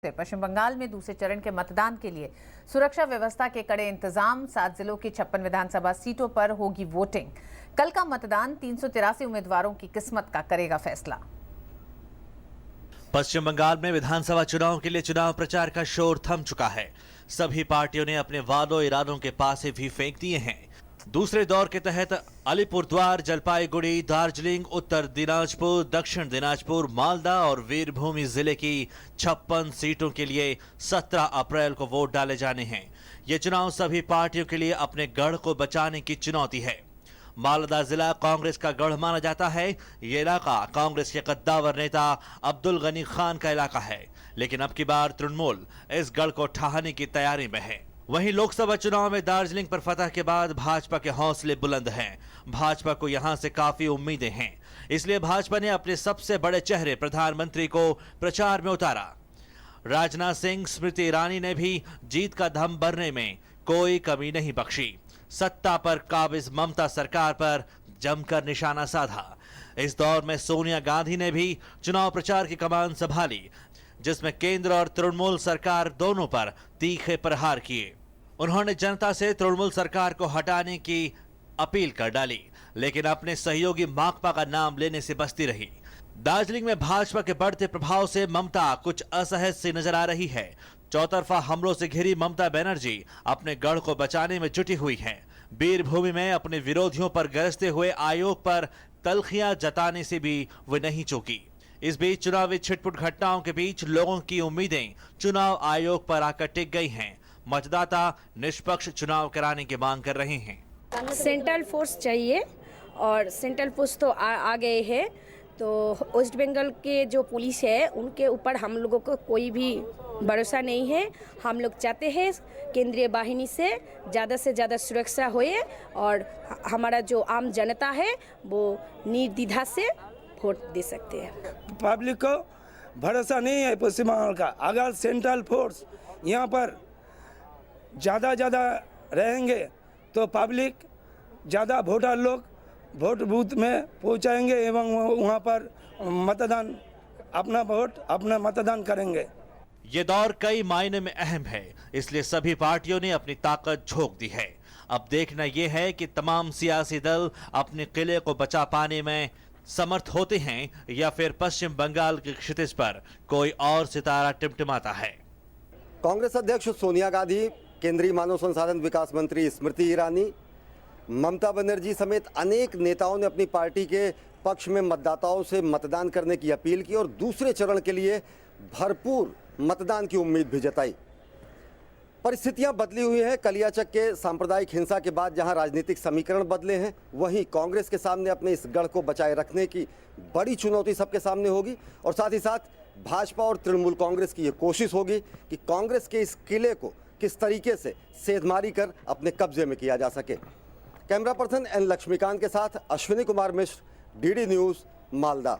पश्चिम बंगाल में दूसरे चरण के मतदान के लिए सुरक्षा व्यवस्था के कड़े इंतजाम। 7 जिलों की 56 विधानसभा सीटों पर होगी वोटिंग। कल का मतदान 383 उम्मीदवारों की किस्मत का करेगा फैसला। पश्चिम बंगाल में विधानसभा चुनाव के लिए चुनाव प्रचार का शोर थम चुका है। सभी पार्टियों ने अपने वादों इरादों के पासे भी फेंक दिए हैं। दूसरे दौर के तहत अलीपुरद्वार, जलपाईगुड़ी, दार्जिलिंग, उत्तर दिनाजपुर, दक्षिण दिनाजपुर, मालदा और वीरभूमि जिले की 56 सीटों के लिए 17 अप्रैल को वोट डाले जाने हैं। ये चुनाव सभी पार्टियों के लिए अपने गढ़ को बचाने की चुनौती है। मालदा जिला कांग्रेस का गढ़ माना जाता है। ये इलाका कांग्रेस के कद्दावर नेता अब्दुल गनी खान का इलाका है, लेकिन अब की बार तृणमूल इस गढ़ को ढहाने की तैयारी में है। वहीं लोकसभा चुनाव में दार्जिलिंग पर फतह के बाद भाजपा के हौसले बुलंद हैं। भाजपा को यहां से काफी उम्मीदें हैं, इसलिए भाजपा ने अपने सबसे बड़े चेहरे प्रधानमंत्री को प्रचार में उतारा। राजनाथ सिंह, स्मृति ईरानी ने भी जीत का दम भरने में कोई कमी नहीं बख्शी। सत्ता पर काबिज ममता सरकार पर जमकर निशाना साधा। इस दौर में सोनिया गांधी ने भी चुनाव प्रचार की कमान संभाली, जिसमें केंद्र और तृणमूल सरकार दोनों पर तीखे प्रहार किए। उन्होंने जनता से तृणमूल सरकार को हटाने की अपील कर डाली, लेकिन अपने सहयोगी माकपा का नाम लेने से बचती रही। दार्जिलिंग में भाजपा के बढ़ते प्रभाव से ममता कुछ असहज सी नजर आ रही है। चौतरफा हमलों से घिरी ममता बनर्जी अपने गढ़ को बचाने में जुटी हुई हैं। वीरभूमि में अपने विरोधियों पर गरजते हुए आयोग पर तलखियां जताने से भी वे नहीं चूकी। इस बीच चुनावी छिटपुट घटनाओं के बीच लोगों की उम्मीदें चुनाव आयोग पर आकर टिक गई हैं। मतदाता निष्पक्ष चुनाव कराने की मांग कर रहे हैं। सेंट्रल फोर्स चाहिए और सेंट्रल फोर्स तो आ गए हैं, तो वेस्ट बंगाल के जो पुलिस है उनके ऊपर हम लोगों को कोई भी भरोसा नहीं है। हम लोग चाहते हैं केंद्रीय बाहिनी से ज़्यादा सुरक्षा होए और हमारा जो आम जनता है वो निर्द्विधा से वोट दे सकते हैं। पब्लिक को भरोसा नहीं है पश्चिम बंगाल का। अगर सेंट्रल फोर्स यहाँ पर ज़्यादा रहेंगे तो पब्लिक ज़्यादा वोटर लोग वोट बूथ में पहुँचाएंगे एवं वहाँ पर मतदान अपना मतदान करेंगे। ये दौर कई मायने में अहम है, इसलिए सभी पार्टियों ने अपनी ताकत झोंक दी है। अब देखना यह है कि तमाम सियासी दल अपने किले को बचा पाने में समर्थ होते हैं या फिर पश्चिम बंगाल के क्षितिज पर कोई और सितारा टिमटिमाता है। कांग्रेस अध्यक्ष सोनिया गांधी, केंद्रीय मानव संसाधन विकास मंत्री स्मृति ईरानी, ममता बनर्जी समेत अनेक नेताओं ने अपनी पार्टी के पक्ष में मतदाताओं से मतदान करने की अपील की और दूसरे चरण के लिए भरपूर मतदान की उम्मीद भी जताई। परिस्थितियां बदली हुई हैं। कलियाचक के सांप्रदायिक हिंसा के बाद जहां राजनीतिक समीकरण बदले हैं, वहीं कांग्रेस के सामने अपने इस गढ़ को बचाए रखने की बड़ी चुनौती सबके सामने होगी और साथ ही साथ भाजपा और तृणमूल कांग्रेस की ये कोशिश होगी कि कांग्रेस के इस किले को किस तरीके से सेधमारी कर अपने कब्जे में किया जा सके। कैमरा पर्सन एन लक्ष्मीकांत के साथ अश्विनी कुमार मिश्र, डीडी न्यूज़, मालदा।